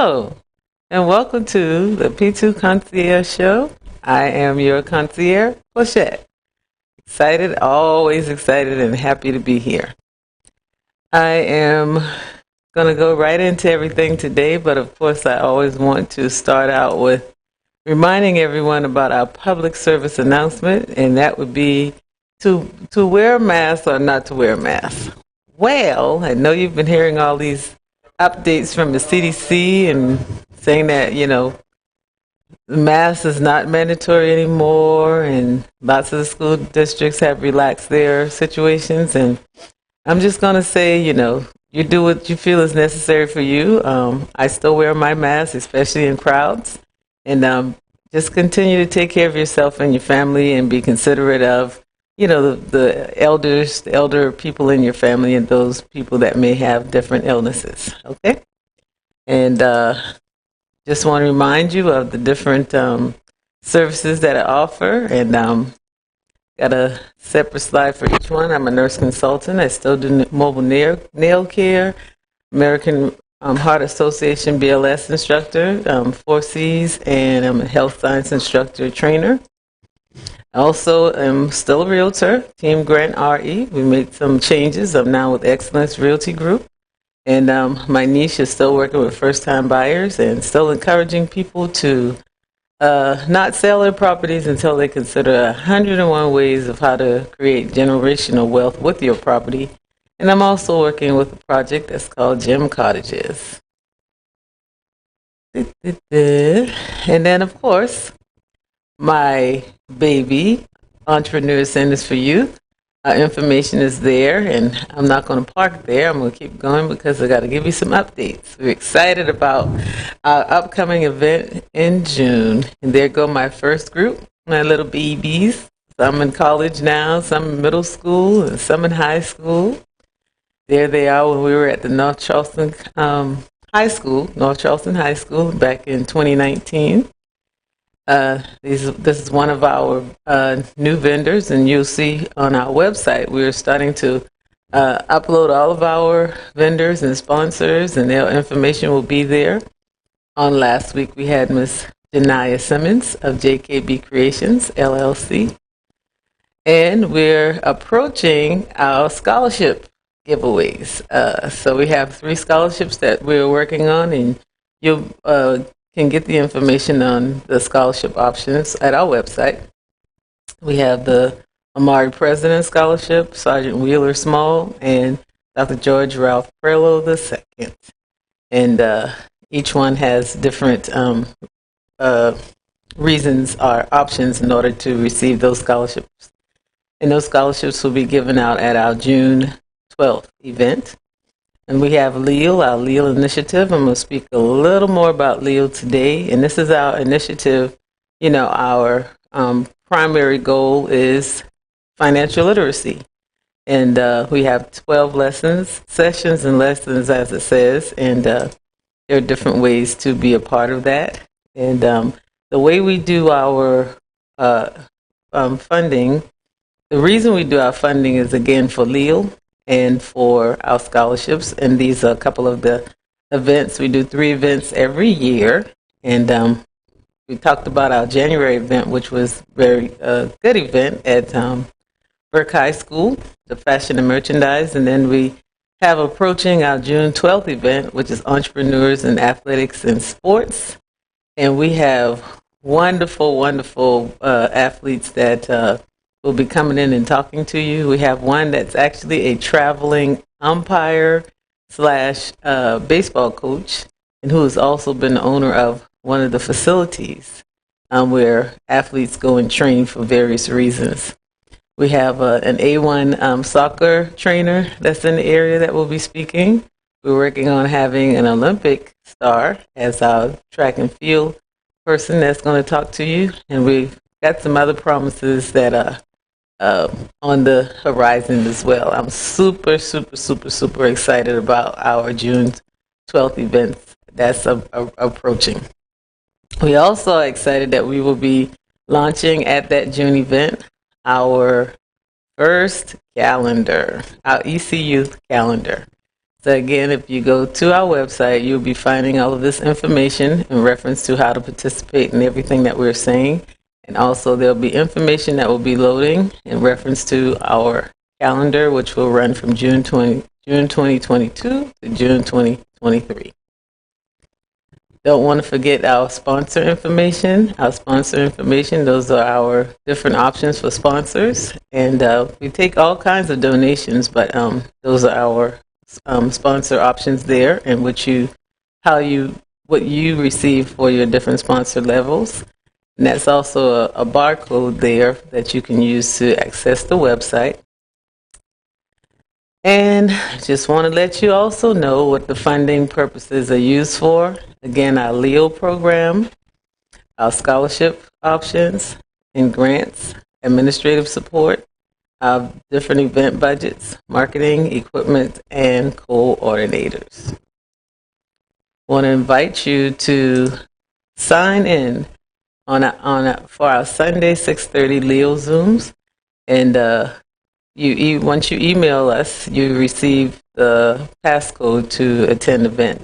Hello, and welcome to the P2 Concierge Show. I am your concierge, Plachette. Excited, always excited, and happy to be here. I am going to go right into everything today, but of course, I always want to start out with reminding everyone about our public service announcement, and that would be to wear a mask or not to wear a mask. Well, I know you've been hearing all these updates from the CDC and saying that, the mask is not mandatory anymore, and lots of the school districts have relaxed their situations. And I'm just going to say, you do what you feel is necessary for you. I still wear my mask, especially in crowds. And just continue to take care of yourself and your family and be considerate of the elders, the elder people in your family, and those people that may have different illnesses. Okay, and just want to remind you of the different services that I offer, and got a separate slide for each one. I'm a nurse consultant. I still do mobile nail care, American Heart Association BLS instructor, 4Cs, and I'm a health science instructor trainer. Also, I'm still a realtor, Team Grant RE. We made some changes. I'm now with Excellence Realty Group. And my niche is still working with first-time buyers and still encouraging people to not sell their properties until they consider 101 ways of how to create generational wealth with your property. And I'm also working with a project that's called Gem Cottages. And then, of course, my baby, Entrepreneur Centers for Youth. Our information is there, and I'm not going to park there. I'm going to keep going because I got to give you some updates. We're excited about our upcoming event in June. And there go my first group, my little babies. Some in college now, some in middle school, and some in high school. There they are when we were at the North Charleston High School, back in 2019. This is one of our new vendors, and you'll see on our website we're starting to upload all of our vendors and sponsors, and their information will be there. On last week, we had Miss Janaya Simmons of JKB Creations, LLC, and we're approaching our scholarship giveaways. So we have 3 scholarships that we're working on, and you'll can get the information on the scholarship options at our website. We have the Amari President Scholarship, Sergeant Wheeler Small, and Dr. George Ralph Prello II. And each one has different reasons or options in order to receive those scholarships. And those scholarships will be given out at our June 12th event. And we have LEAL, our LEAL initiative. I'm going to speak a little more about LEAL today. And this is our initiative. Our primary goal is financial literacy. And we have 12 sessions and lessons, as it says. And there are different ways to be a part of that. And the way we do our funding, the reason we do our funding is, again, for LEAL and for our scholarships. And these are a couple of the events. We do 3 events every year. And we talked about our January event, which was very good event at Burke High School, the fashion and merchandise. And then we have approaching our June 12th event, which is Entrepreneurs in Athletics and Sports. And we have wonderful, wonderful athletes that will be coming in and talking to you. We have one that's actually a traveling umpire / baseball coach, and who has also been the owner of one of the facilities where athletes go and train for various reasons. We have an A1 soccer trainer that's in the area that will be speaking. We're working on having an Olympic star as our track and field person that's going to talk to you, and we've got some other promises that are on the horizon as well. I'm super, super, super, super excited about our June 12th event that's approaching. We also are excited that we will be launching at that June event our first calendar, our ECU calendar. So again, if you go to our website, you'll be finding all of this information in reference to how to participate in everything that we're saying. And also there'll be information that will be loading in reference to our calendar, which will run from June 2022 to June 2023. Don't want to forget our sponsor information. Our sponsor information, those are our different options for sponsors. And we take all kinds of donations, but those are our sponsor options there, and what you receive for your different sponsor levels. And that's also a barcode there that you can use to access the website. And just want to let you also know what the funding purposes are used for. Again, our LEO program, our scholarship options and grants, administrative support, our different event budgets, marketing, equipment, and coordinators. Want to invite you to sign in for our Sunday 6:30 Leo Zooms, and once you email us, you receive the passcode to attend the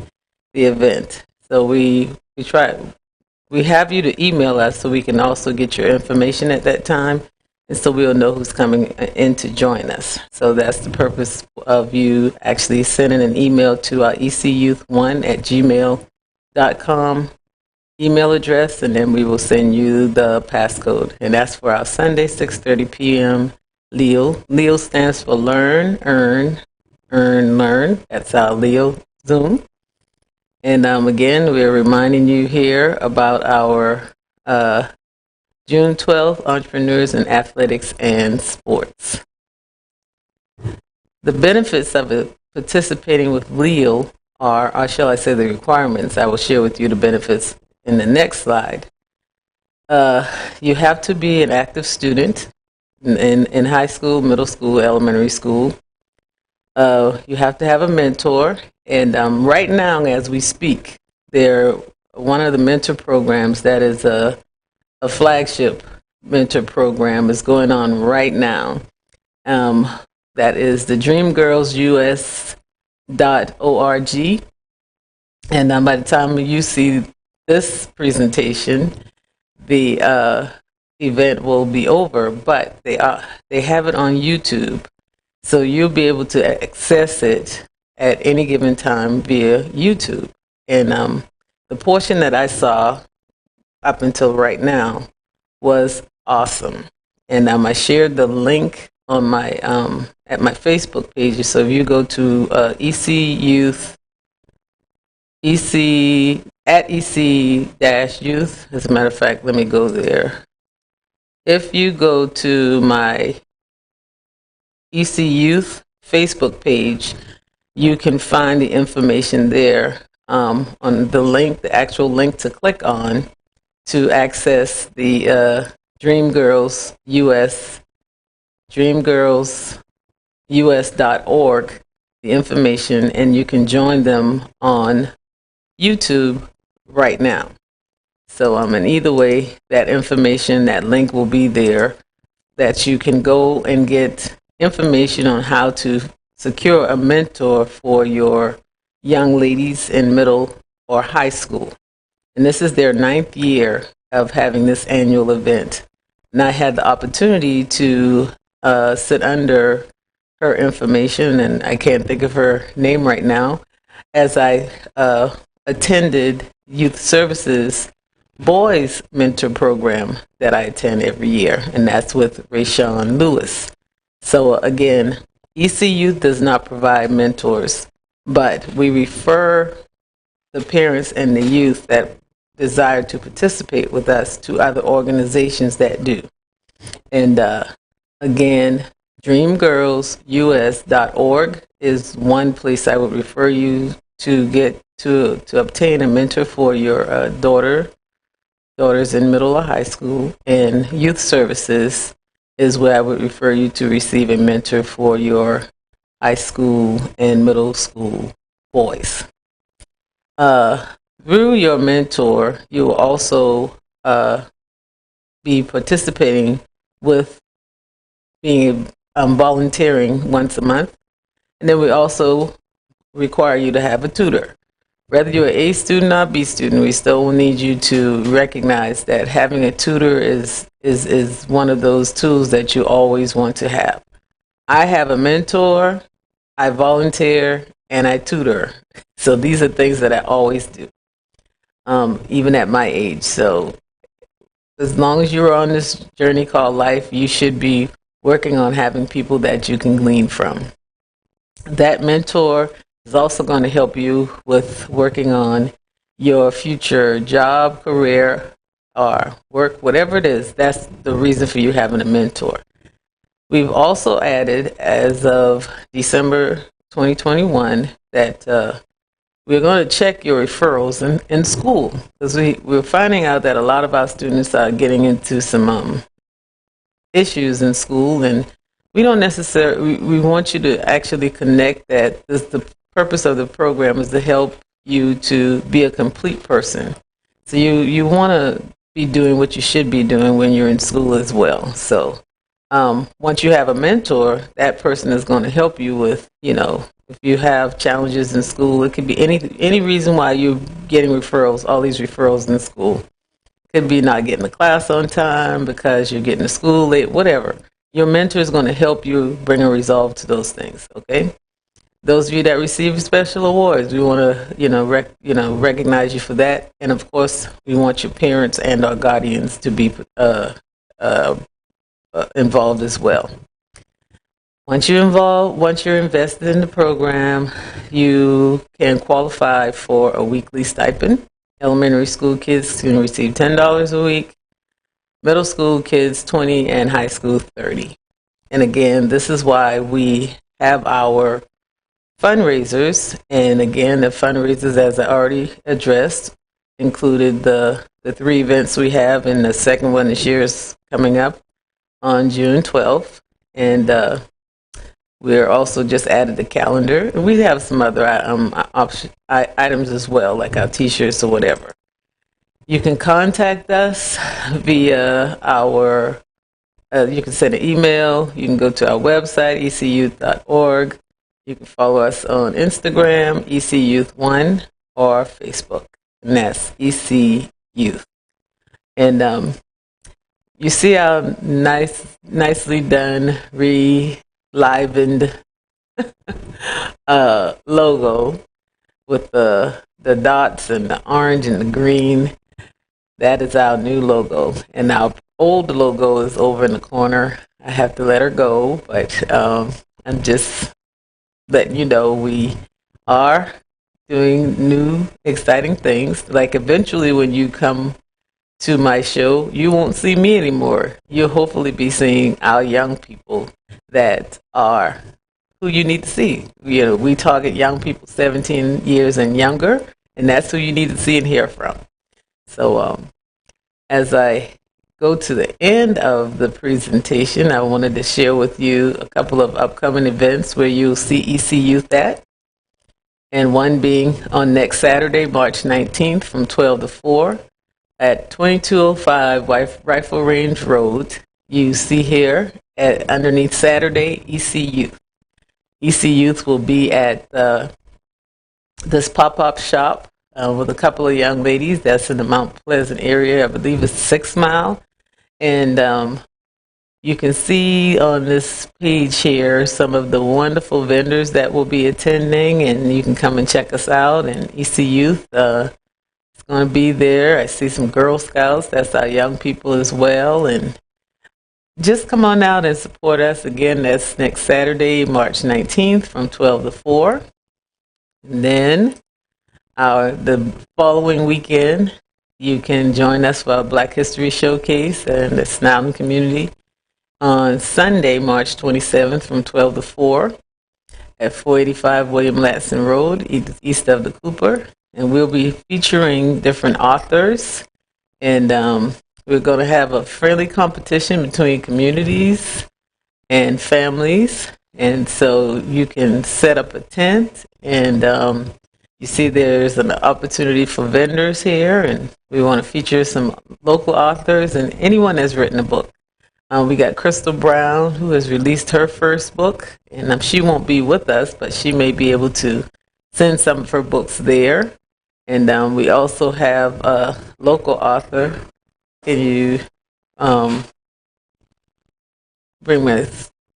event. So we have you to email us so we can also get your information at that time, and so we'll know who's coming in to join us. So that's the purpose of you actually sending an email to our ecyouth1@gmail.com email address, and then we will send you the passcode. And that's for our Sunday 6:30 p.m. Leo. Leo stands for Learn, Earn, Learn. That's our Leo Zoom. And again, we're reminding you here about our June 12th, Entrepreneurs in Athletics and Sports. The benefits of participating with Leo are, or shall I say the requirements. I will share with you the benefits in the next slide. You have to be an active student in high school, middle school, elementary school. You have to have a mentor. And right now, as we speak, one of the mentor programs that is a flagship mentor program is going on right now. That is the dreamgirlsus.org. And by the time you see this presentation, the event will be over, but they have it on YouTube, so you'll be able to access it at any given time via YouTube. And the portion that I saw up until right now was awesome, and I shared the link on my at my Facebook page. So if you go to EC EC-youth. As a matter of fact, let me go there. If you go to my EC Youth Facebook page, you can find the information there on the link, the actual link to click on to access the Dreamgirls US, dreamgirlsus.org, the information, and you can join them on YouTube right now. So in either way, that information, that link will be there, that you can go and get information on how to secure a mentor for your young ladies in middle or high school. And this is their 9th year of having this annual event. And I had the opportunity to sit under her information, and I can't think of her name right now, as I attended Youth Services Boys Mentor Program that I attend every year, and that's with Rayshawn Lewis. So again, EC Youth does not provide mentors, but we refer the parents and the youth that desire to participate with us to other organizations that do. And again, dreamgirlsus.org is one place I would refer you to get to obtain a mentor for your daughters in middle or high school. And Youth Services is where I would refer you to receive a mentor for your high school and middle school boys. Through your mentor, you will also be participating with being volunteering once a month. And then we also require you to have a tutor. Whether you're an A student or a B student, we still will need you to recognize that having a tutor is one of those tools that you always want to have. I have a mentor, I volunteer, and I tutor. So these are things that I always do, even at my age. So as long as you're on this journey called life, you should be working on having people that you can glean from. That mentor is also going to help you with working on your future job, career, or work, whatever it is. That's the reason for you having a mentor. We've also added, as of December 2021, that we're going to check your referrals in school, because we're finding out that a lot of our students are getting into some issues in school, and we don't necessarily, we want you to actually connect that the purpose of the program is to help you to be a complete person. So you want to be doing what you should be doing when you're in school as well. So once you have a mentor, that person is going to help you with, if you have challenges in school. It could be any reason why you're getting referrals, all these referrals in school. Could be not getting to class on time because you're getting to school late, whatever. Your mentor is going to help you bring a resolve to those things, okay? Those of you that receive special awards, we want to, recognize you for that. And of course, we want your parents and our guardians to be involved as well. Once you're invested in the program, you can qualify for a weekly stipend. Elementary school kids can receive $10 a week, middle school kids $20, and high school $30. And again, this is why we have our fundraisers. And again, the fundraisers, as I already addressed, included the 3 events we have, and the second one this year is coming up on June 12th. And we're also just added the calendar. And we have some other items as well, like our t-shirts or whatever. You can contact us via you can send an email. You can go to our website, ecyouth.org. You can follow us on Instagram, ecyouth1, or Facebook, and that's ecyouth. And you see our nicely done, relivened logo with the dots and the orange and the green. That is our new logo. And our old logo is over in the corner. I have to let her go, but I'm just letting you know we are doing new, exciting things. Like eventually when you come to my show, you won't see me anymore. You'll hopefully be seeing our young people that are who you need to see. We target young people 17 years and younger, and that's who you need to see and hear from. So as I go to the end of the presentation, I wanted to share with you a couple of upcoming events where you'll see EC Youth at. And one being on next Saturday, March 19th from 12 to 4 at 2205 Rifle Range Road. You see here underneath Saturday, EC Youth. EC Youth will be at this pop-up shop with a couple of young ladies. That's in the Mount Pleasant area. I believe it's 6 Mile. And you can see on this page here some of the wonderful vendors that will be attending, and you can come and check us out. And EC Youth is going to be there. I see some Girl Scouts. That's our young people as well. And just come on out and support us. Again, that's next Saturday, March 19th from 12 to 4. And then the following weekend, you can join us for our Black History Showcase in the Snowden community on Sunday, March 27th from 12 to 4 at 485 William Latson Road, east of the Cooper. And we'll be featuring different authors. And we're going to have a friendly competition between communities and families. And so you can set up a tent, and you see there's an opportunity for vendors here, and we want to feature some local authors and anyone that's written a book. We got Crystal Brown, who has released her first book, and she won't be with us, but she may be able to send some of her books there. And we also have a local author. Can you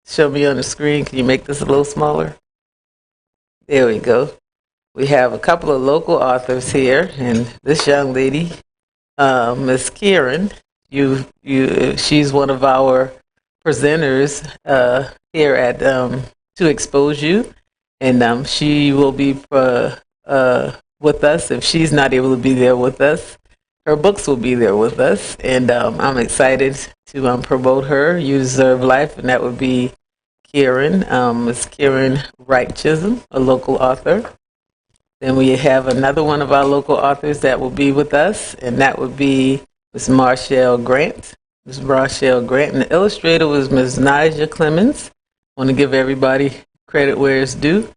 show me on the screen? Can you make this a little smaller? There we go. We have a couple of local authors here, and this young lady, Miss Kieran, she's one of our presenters here at 2xposu, and she will be with us. If she's not able to be there with us, her books will be there with us, and I'm excited to promote her. You Deserve Life, and that would be Kieran, Miss Kieran Wright Chisholm, a local author. Then we have another one of our local authors that will be with us, and that would be Miss Marshall Grant. Miss Marshall Grant, and the illustrator was Miss Nija Clemens. I want to give everybody credit where it's due.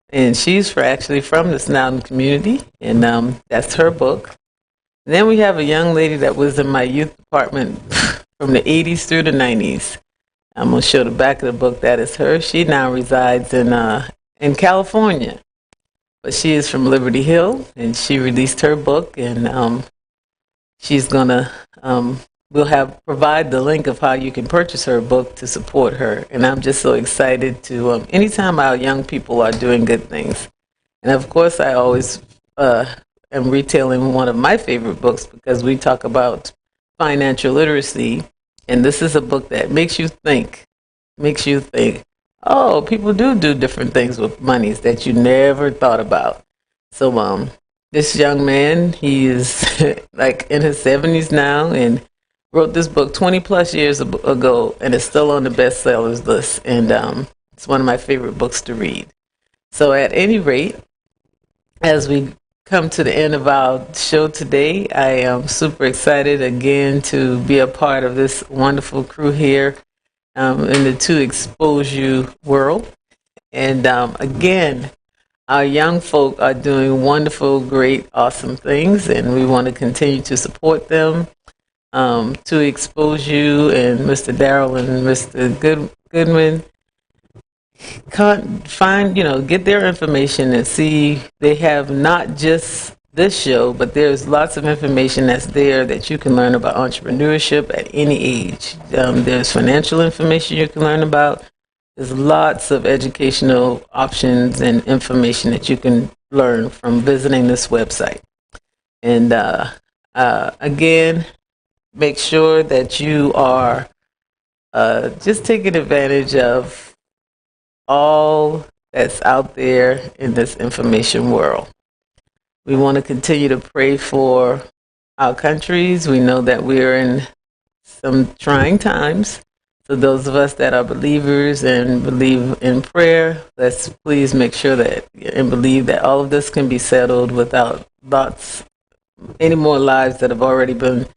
And she's actually from the Snowden community, and that's her book. And then we have a young lady that was in my youth department from the 80s through the 90s. I'm going to show the back of the book. That is her. She now resides in California, but she is from Liberty Hill, and she released her book, and she's going to provide the link of how you can purchase her book to support her. And I'm just so excited to anytime our young people are doing good things. And of course, I always am retailing one of my favorite books because we talk about financial literacy. And this is a book that makes you think, oh, people do different things with monies that you never thought about. So this young man, he is like in his 70s now, and wrote this book 20 plus years ago, and it's still on the bestsellers list, and it's one of my favorite books to read. So at any rate, as we come to the end of our show today, I am super excited again to be a part of this wonderful crew here in the 2xposu world. And again, our young folk are doing wonderful, great, awesome things, and we want to continue to support them. 2xposu and Mr. Darrell and Mr. Goodman can't get their information and see they have not just this show, but there's lots of information that's there that you can learn about entrepreneurship at any age. There's financial information you can learn about. There's lots of educational options and information that you can learn from visiting this website. And again, make sure that you are just taking advantage of all that's out there in this information world. We want to continue to pray for our countries. We know that we're in some trying times. So those of us that are believers and believe in prayer, let's please make sure that and believe that all of this can be settled without any more lives that have already been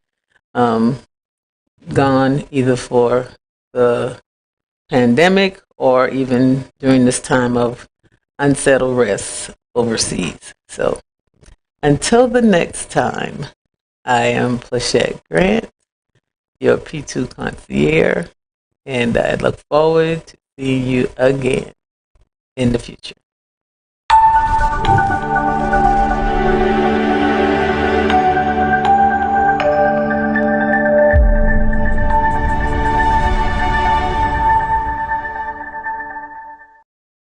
gone, either for the pandemic or even during this time of unsettled rest overseas. So until the next time, I am Plachette Grant, your P2 concierge, and I look forward to seeing you again in the future.